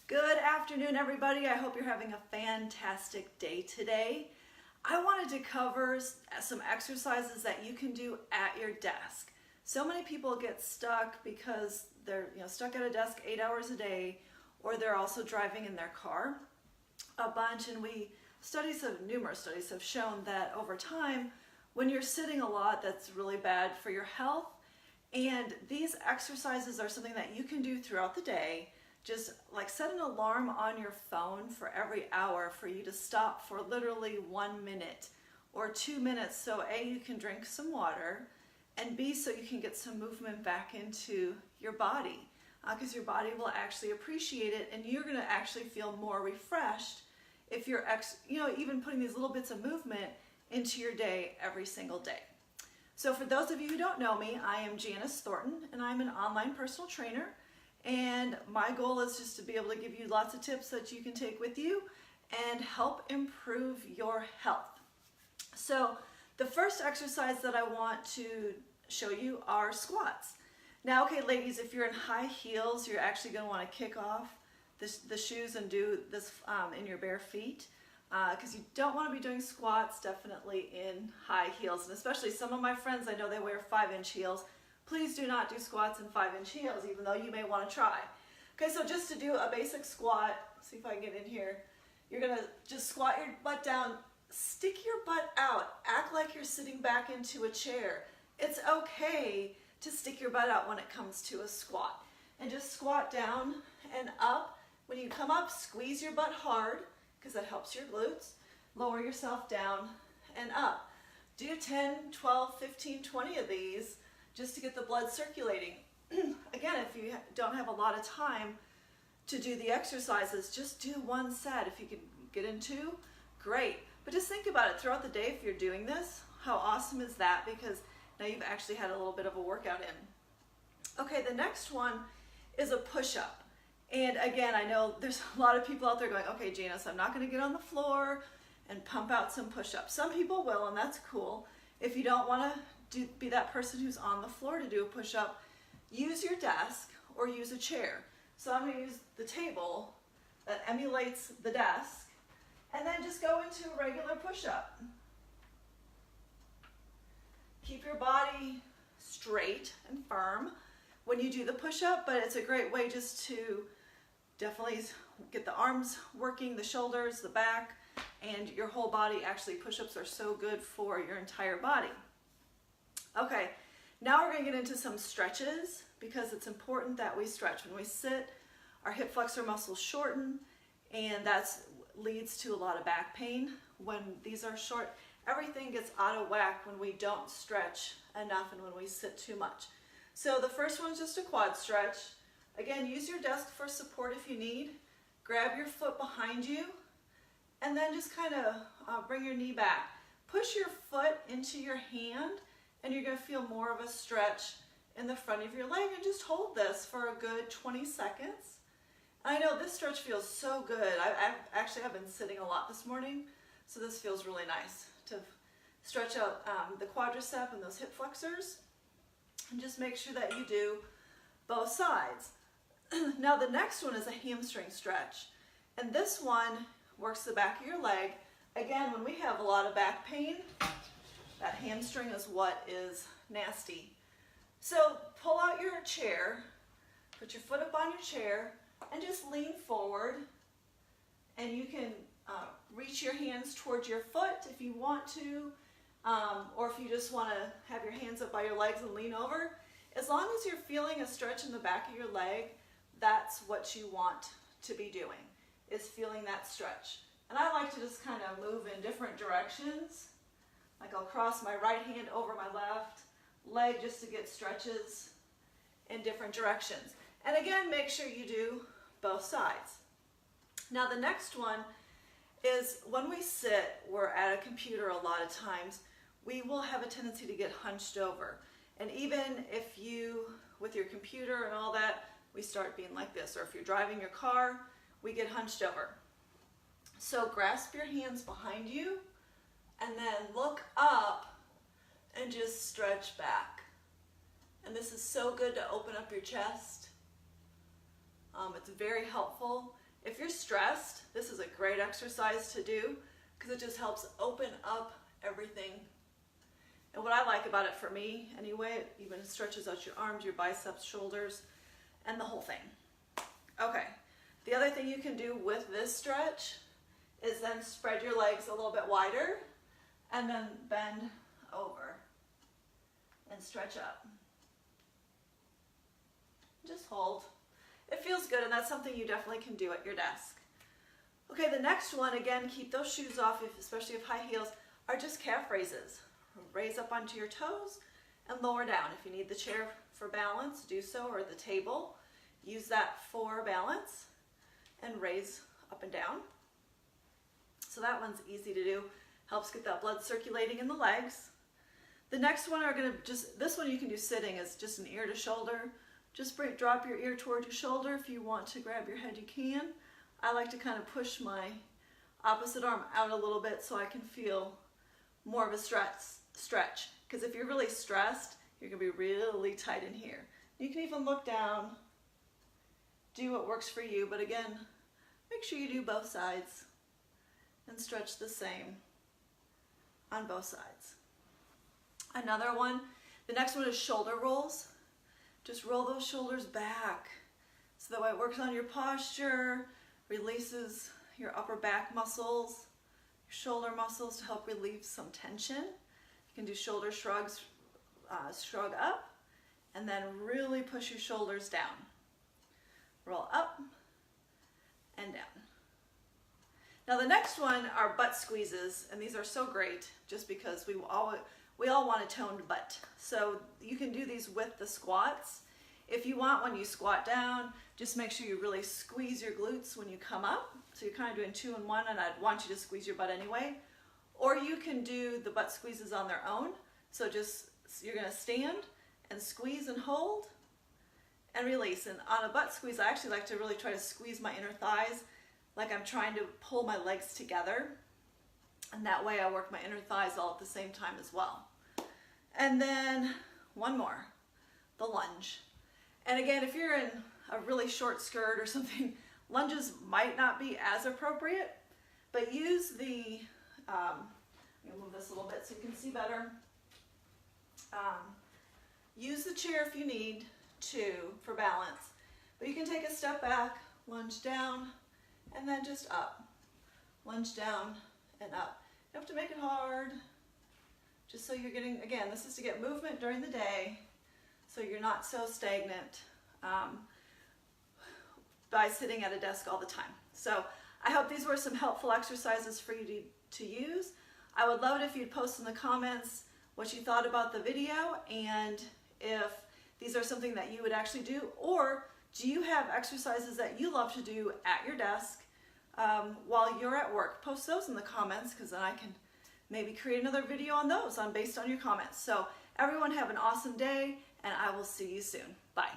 Good afternoon, everybody. I hope you're having a fantastic day today. I wanted to cover some exercises that you can do at your desk. So many people get stuck because they're stuck at a desk 8 hours a day, or they're also driving in their car a bunch. And numerous studies have shown that over time, when you're sitting a lot, that's really bad for your health. And these exercises are something that you can do throughout the day. Just like set an alarm on your phone for every hour for you to stop for literally 1 minute or 2 minutes, so A, you can drink some water, and B, so you can get some movement back into your body, because your body will actually appreciate it, and you're going to actually feel more refreshed if you're even putting these little bits of movement into your day every single day. So for those of you who don't know me, I am Janice Thornton, and I'm an online personal trainer. And my goal is just to be able to give you lots of tips that you can take with you and help improve your health. So the first exercise that I want to show you are squats. Now, okay, ladies, if you're in high heels, you're actually going to want to kick off the shoes and do this in your bare feet, because you don't want to be doing squats definitely in high heels. And especially some of my friends, I know they wear 5-inch heels. Please do not do squats in 5-inch heels, even though you may want to try. Okay, so just to do a basic squat, see if I can get in here. You're going to just squat your butt down, stick your butt out, act like you're sitting back into a chair. It's okay to stick your butt out when it comes to a squat. And just squat down and up. When you come up, squeeze your butt hard, because that helps your glutes. Lower yourself down and up. Do 10, 12, 15, 20 of these, just to get the blood circulating. Again, if you don't have a lot of time to do the exercises, just do one set. If you can get in two, great. But just think about it throughout the day if you're doing this. How awesome is that? Because now you've actually had a little bit of a workout in. Okay, the next one is a push-up. And again, I know there's a lot of people out there going, okay, Janice, I'm not going to get on the floor and pump out some push-ups. Some people will, and that's cool. If you don't want to be that person who's on the floor to do a push-up, use your desk or use a chair. So I'm going to use the table that emulates the desk, and then just go into a regular push-up. Keep your body straight and firm when you do the push-up, but it's a great way just to definitely get the arms working, the shoulders, the back, and your whole body. Actually, push-ups are so good for your entire body. Okay, now we're going to get into some stretches, because it's important that we stretch. When we sit, our hip flexor muscles shorten, and that leads to a lot of back pain. When these are short, everything gets out of whack when we don't stretch enough and when we sit too much. So the first one's just a quad stretch. Again, use your desk for support if you need. Grab your foot behind you, and then just kind of bring your knee back. Push your foot into your hand, and you're going to feel more of a stretch in the front of your leg, and just hold this for a good 20 seconds. I know this stretch feels so good. I've been sitting a lot this morning, so this feels really nice to stretch out the quadricep and those hip flexors, and just make sure that you do both sides. Now the next one is a hamstring stretch, and this one works the back of your leg. Again, when we have a lot of back pain, that hamstring is what is nasty. So pull out your chair, put your foot up on your chair, and just lean forward. And you can reach your hands towards your foot if you want to, or if you just want to have your hands up by your legs and lean over. As long as you're feeling a stretch in the back of your leg, that's what you want to be doing, is feeling that stretch. And I like to just kind of move in different directions. Like I'll cross my right hand over my left leg just to get stretches in different directions. And again, make sure you do both sides. Now the next one is when we sit, we're at a computer a lot of times, we will have a tendency to get hunched over. And even if you, with your computer and all that, we start being like this. Or if you're driving your car, we get hunched over. So grasp your hands behind you, and then look up and just stretch back. And this is so good to open up your chest. It's very helpful. If you're stressed, this is a great exercise to do because it just helps open up everything. And what I like about it for me anyway, it even stretches out your arms, your biceps, shoulders, and the whole thing. Okay, the other thing you can do with this stretch is then spread your legs a little bit wider and then bend over and stretch up. Just hold. It feels good, and that's something you definitely can do at your desk. Okay, the next one, again, keep those shoes off, especially if high heels, are just calf raises. Raise up onto your toes and lower down. If you need the chair for balance, do so, or the table. Use that for balance and raise up and down. So that one's easy to do. Helps get that blood circulating in the legs. The next one are going to this one you can do sitting, is just an ear to shoulder. Just drop your ear toward your shoulder. If you want to grab your head, you can. I like to kind of push my opposite arm out a little bit so I can feel more of a stretch. Because if you're really stressed, you're going to be really tight in here. You can even look down, do what works for you, but again, make sure you do both sides and stretch the same on both sides. Another one, the next one is shoulder rolls. Just roll those shoulders back so that way it works on your posture, releases your upper back muscles, your shoulder muscles to help relieve some tension. You can do shoulder shrugs, shrug up, and then really push your shoulders down. Roll up and down. Now the next one are butt squeezes, and these are so great just because we all want a toned butt. So you can do these with the squats. If you want, when you squat down, just make sure you really squeeze your glutes when you come up. So you're kind of doing 2 in 1, and I'd want you to squeeze your butt anyway. Or you can do the butt squeezes on their own. So you're gonna stand and squeeze and hold and release. And on a butt squeeze, I actually like to really try to squeeze my inner thighs like I'm trying to pull my legs together. And that way I work my inner thighs all at the same time as well. And then one more, the lunge. And again, if you're in a really short skirt or something, lunges might not be as appropriate, but use the, let me move this a little bit so you can see better. Use the chair if you need to for balance, but you can take a step back, lunge down, and then just up. Lunge down and up. You have to make it hard, just so you're getting, again, this is to get movement during the day, so you're not so stagnant by sitting at a desk all the time. So I hope these were some helpful exercises for you to use. I would love it if you'd post in the comments what you thought about the video, and if these are something that you would actually do, or do you have exercises that you love to do at your desk while you're at work? Post those in the comments, because then I can maybe create another video on those based on your comments. So everyone have an awesome day, and I will see you soon. Bye.